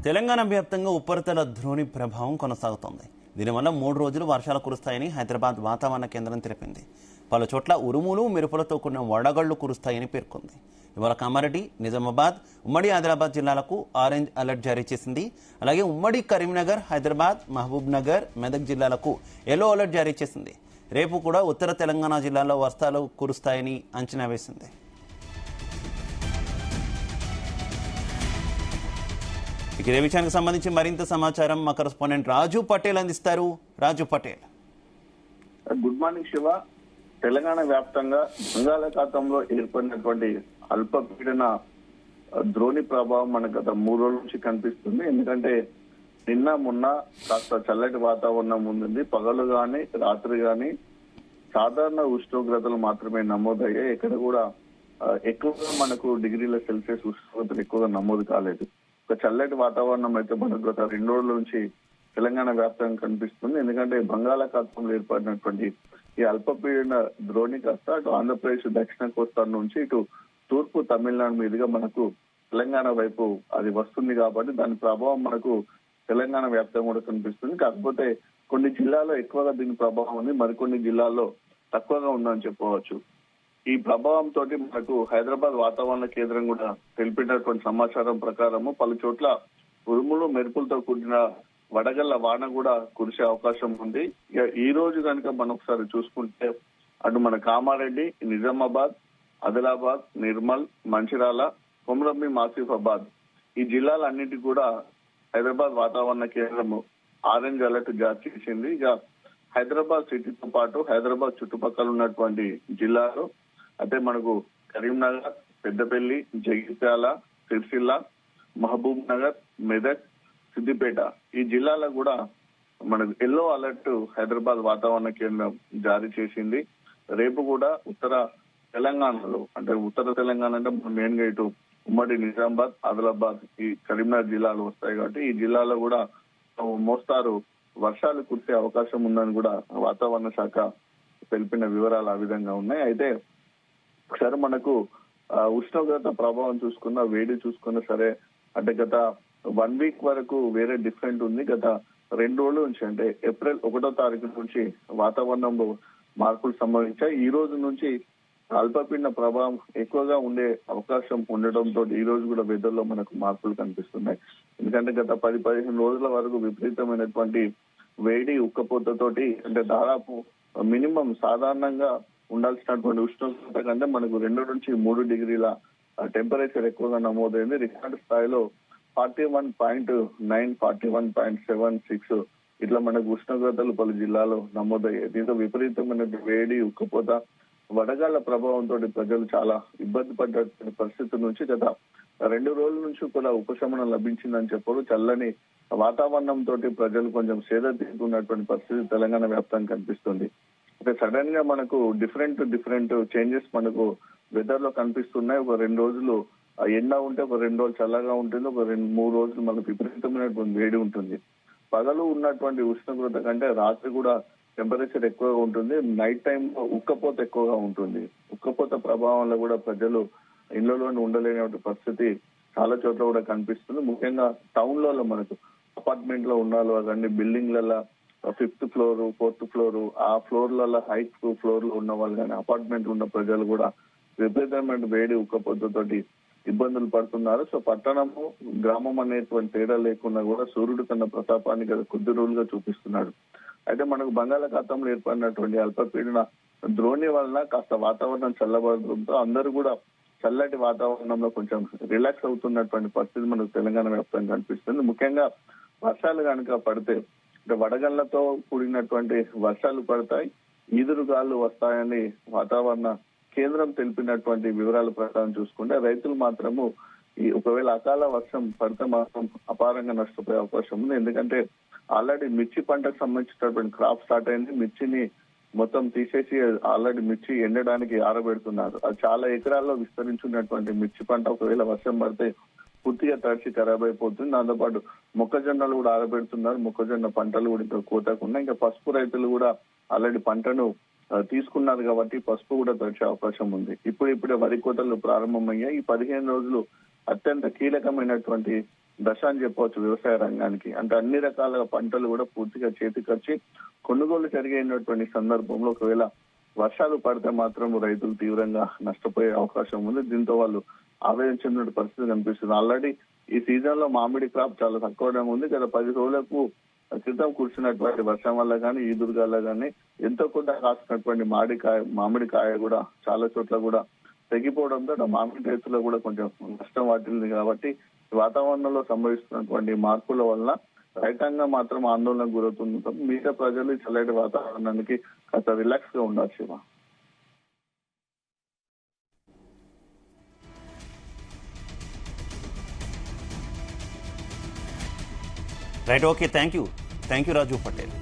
తెలంగాణ వ్యాప్తంగా ఉపరితల ద్రోణి ప్రభావం కొనసాగుతోంది. దీనివల్ల 3 రోజులు వర్షాలు కురుస్తాయని హైదరాబాద్ వాతావరణ కేంద్రం తెలిపింది. పలు చోట్ల ఉరుములు మెరుపులతో కూడిన వడగళ్లు కురుస్తాయని పేర్కొంది. ఇవాళ కామారెడ్డి, నిజామాబాద్, ఉమ్మడి ఆదిలాబాద్ జిల్లాలకు ఆరెంజ్ అలర్ట్ జారీ చేసింది. అలాగే ఉమ్మడి కరీంనగర్, హైదరాబాద్, మహబూబ్ నగర్, మెదక్ జిల్లాలకు ఎల్లో అలర్ట్ జారీ చేసింది. రేపు కూడా ఉత్తర తెలంగాణ జిల్లాలో వర్షాలు కురుస్తాయని అంచనా వేసింది. ఇదే విషయానికి సంబంధించి మరింత సమాచారం మా కరెస్పాండెంట్ రాజు పటేల్ అందిస్తారు. రాజు పటేల్. Good morning Shiva. తెలంగాణ వ్యాప్తంగా బంగాళాఖాతంలో ఏర్పడినటువంటి అల్పపీడన ద్రోణి ప్రభావం మనకు గత 3 రోజుల నుంచి కనిపిస్తుంది. ఎందుకంటే నిన్న మొన్న కాస్త చల్లటి వాతావరణం ఉంది. పగలు గాని రాత్రి గాని సాధారణ ఉష్ణోగ్రతలు మాత్రమే నమోదయ్యాయి. ఇక్కడ కూడా ఎక్కువగా మనకు డిగ్రీల సెల్సియస్ ఉష్ణోగ్రతలు ఎక్కువగా నమోదు కాలేదు. ఒక చల్లటి వాతావరణం అయితే మనకు గత 2 రోజుల నుంచి తెలంగాణ వ్యాప్తంగా కనిపిస్తుంది. ఎందుకంటే బంగాళాఖాతంలో ఏర్పడినటువంటి ఈ అల్పపీడన ద్రోణి కాస్త అటు ఆంధ్రప్రదేశ్ దక్షిణ కోస్తా నుంచి ఇటు తూర్పు తమిళనాడు మీదుగా మనకు తెలంగాణ వైపు అది వస్తుంది. కాబట్టి దాని ప్రభావం మనకు తెలంగాణ వ్యాప్తంగా కూడా కనిపిస్తుంది. కాకపోతే కొన్ని జిల్లాల్లో ఎక్కువగా దీని ప్రభావం ఉంది, మరికొన్ని జిల్లాల్లో తక్కువగా ఉందని చెప్పవచ్చు. ఈ ప్రభావంతో మనకు హైదరాబాద్ వాతావరణ కేంద్రం కూడా తెలిపినటువంటి సమాచారం ప్రకారము పలు చోట్ల ఉరుములు మెరుపులతో కూడిన వడగళ్ల వాన కూడా కురిసే అవకాశం ఉంది. ఈ రోజు కనుక మనం ఒకసారి చూసుకుంటే అటు మన కామారెడ్డి, నిజామాబాద్, ఆదిలాబాద్, నిర్మల్, మంచిర్యాల, కొమరంభీం, ఆసిఫాబాద్ ఈ జిల్లాలన్నిటి కూడా హైదరాబాద్ వాతావరణ కేంద్రం ఆరెంజ్ అలర్ట్ జారీ చేసింది. ఇక హైదరాబాద్ సిటీతో పాటు హైదరాబాద్ చుట్టుపక్కల ఉన్నటువంటి జిల్లాలు అంటే మనకు కరీంనగర్, పెద్దపల్లి, జగిత్యాల, సిరిసిల్ల, మహబూబ్ నగర్, మెదక్, సిద్దిపేట ఈ జిల్లాలకు కూడా మనకు ఎల్లో అలర్ట్ హైదరాబాద్ వాతావరణ కేంద్రం జారీ చేసింది. రేపు కూడా ఉత్తర తెలంగాణలో అంటే ఉత్తర తెలంగాణ అంటే మెయిన్ గా ఇటు ఉమ్మడి నిజామాబాద్, ఆదిలాబాద్ ఈ కరీంనగర్ జిల్లాలు వస్తాయి. కాబట్టి ఈ జిల్లాలో కూడా మోస్తారు వర్షాలు కురిసే అవకాశం ఉందని కూడా వాతావరణ శాఖ తెలిపిన వివరాలు ఆ విధంగా ఉన్నాయి. అయితే ఒకసారి మనకు ఉష్ణోగ్రత ప్రభావం చూసుకున్నా, వేడి చూసుకున్నా సరే అంటే గత 1 వీక్ వరకు వేరే డిఫరెంట్ ఉంది. గత 2 రోజుల నుంచి అంటే ఏప్రిల్ 1వ తారీఖు నుంచి వాతావరణంలో మార్పులు సంభవించాయి. ఈ రోజు నుంచి అల్పపీడన ప్రభావం ఎక్కువగా ఉండే అవకాశం ఉండడంతో ఈ రోజు కూడా వెదర్ లో మనకు మార్పులు కనిపిస్తున్నాయి. ఎందుకంటే గత 10-15 రోజుల వరకు విపరీతమైనటువంటి వేడి ఉక్కపోతతోటి అంటే దాదాపు మినిమం సాధారణంగా ఉండాల్సినటువంటి ఉష్ణోగ్రత కంటే మనకు 2 నుంచి 3 డిగ్రీల టెంపరేచర్ ఎక్కువగా నమోదైంది. రికార్డు స్థాయిలో 41.9, 41.76 ఇట్లా మనకు ఉష్ణోగ్రతలు పలు జిల్లాలో నమోదయ్యాయి. దీంతో విపరీతమైన వేడి ఉక్కపోత వడగాళ్ల ప్రభావంతో ప్రజలు చాలా ఇబ్బంది పడ్డ పరిస్థితి నుంచి గత 2 రోజుల నుంచి కూడా ఉపశమనం లభించిందని చెప్పారు. చల్లని వాతావరణంతో ప్రజలు కొంచెం సేద తీరుకున్నటువంటి పరిస్థితి తెలంగాణ వ్యాప్తంగా కనిపిస్తుంది. అంటే సడన్ గా మనకు డిఫరెంట్ చేంజెస్ మనకు వెదర్ లో కనిపిస్తున్నాయి. ఒక 2 రోజులు ఎండ ఉంటే ఒక 2 రోజులు చల్లగా ఉంటుంది, ఒక 2-3 రోజులు మనకు విపరీతమైనటువంటి వేడి ఉంటుంది. పగలు ఉన్నటువంటి ఉష్ణోగ్రత కంటే రాత్రి కూడా టెంపరేచర్ ఎక్కువగా ఉంటుంది. నైట్ టైం ఉక్కపోత ఎక్కువగా ఉంటుంది. ఉక్కపోత ప్రభావంలో కూడా ప్రజలు ఇళ్లలోనే ఉండలేని పరిస్థితి చాలా చోట్ల కూడా కనిపిస్తుంది. ముఖ్యంగా టౌన్లలో మనకు అపార్ట్మెంట్ లో ఉన్నారు అదండి బిల్డింగ్లలో 5th ఫ్లోర్, 4th ఫ్లోర్ ఆ ఫ్లోర్లలో హైట్ ఫ్లోర్ లో ఉన్న వాళ్ళు కానీ అపార్ట్మెంట్ ఉన్న ప్రజలు కూడా విపరీతమైన వేడి ఉక్కపోతతోటి ఇబ్బందులు పడుతున్నారు. సో పట్టణము గ్రామం అనేటువంటి తేడా లేకుండా కూడా సూర్యుడు తన ప్రతాపాన్ని గత కొద్ది రోజులుగా చూపిస్తున్నాడు. అయితే మనకు బంగాళాఖాతంలో ఏర్పడినటువంటి అల్పపీడన ద్రోణి వలన కాస్త వాతావరణం చల్లబడడంతో అందరూ కూడా చల్లటి వాతావరణంలో కొంచెం రిలాక్స్ అవుతున్నటువంటి పరిస్థితి మనకు తెలంగాణ వ్యాప్తంగా కనిపిస్తుంది. ముఖ్యంగా వర్షాలు కనుక పడితే అంటే వడగళ్లతో కూడినటువంటి వర్షాలు పడతాయి, ఈదురుగాలు వస్తాయని వాతావరణ కేంద్రం తెలిపినటువంటి వివరాల ప్రకారం చూసుకుంటే రైతులు మాత్రము ఈ ఒకవేళ అకాల వర్షం పడితే మాత్రం అపారంగా నష్టపోయే అవకాశం ఉంది. ఎందుకంటే ఆల్రెడీ మిర్చి పంటకు సంబంధించినటువంటి క్రాప్ స్టార్ట్ అయింది. మిర్చిని మొత్తం తీసేసి ఆల్రెడీ మిర్చి ఎండడానికి ఆరబెడుతున్నారు. అది చాలా ఎకరాల్లో విస్తరించున్నటువంటి మిర్చి పంట ఒకవేళ వర్షం పడితే పూర్తిగా తడిచి ఖరాబ్ అయిపోతుంది. దాంతోపాటు మొక్కజొన్నలు కూడా ఆరబెడుతున్నారు. మొక్కజొన్న పంటలు కూడా ఇంకా కోతకుండా ఇంకా పసుపు రైతులు కూడా ఆల్రెడీ పంటను తీసుకున్నారు కాబట్టి పసుపు కూడా తడిచే అవకాశం ఉంది. ఇప్పుడే వరి కోతలు ప్రారంభమయ్యాయి. ఈ 15 రోజులు అత్యంత కీలకమైనటువంటి దశ అని చెప్పవచ్చు వ్యవసాయ రంగానికి. అంటే అన్ని రకాల పంటలు కూడా పూర్తిగా చేతికొచ్చి కొనుగోలు జరిగినటువంటి సందర్భంలో ఒకవేళ వర్షాలు పడితే మాత్రం రైతులు తీవ్రంగా నష్టపోయే అవకాశం ఉంది. దీంతో వాళ్ళు ఆవేదన చెందిన పరిస్థితి కనిపిస్తుంది. ఆల్రెడీ ఈ సీజన్ లో మామిడి క్రాప్ చాలా తక్కువగా ఉంది. గత 10 రోజులకు క్రితం కురిసినటువంటి వర్షం వల్ల కానీ ఈదురుగాల కానీ ఎంతో కొంత కాసినటువంటి మామిడికాయ కూడా చాలా చోట్ల కూడా తెగిపోవడంతో మామిడి రైతులకు కూడా కొంచెం నష్టం వాటిల్లింది. కాబట్టి వాతావరణంలో సంభవిస్తున్నటువంటి మార్పుల వల్ల రైతాంగం మాత్రం ఆందోళనకు గురవుతుంది. మిగతా ప్రజలు ఈ చల్లటి వాతావరణానికి కాస్త రిలాక్స్ గా ఉండాలి Shiva. Right, okay, thank you Raju Patel.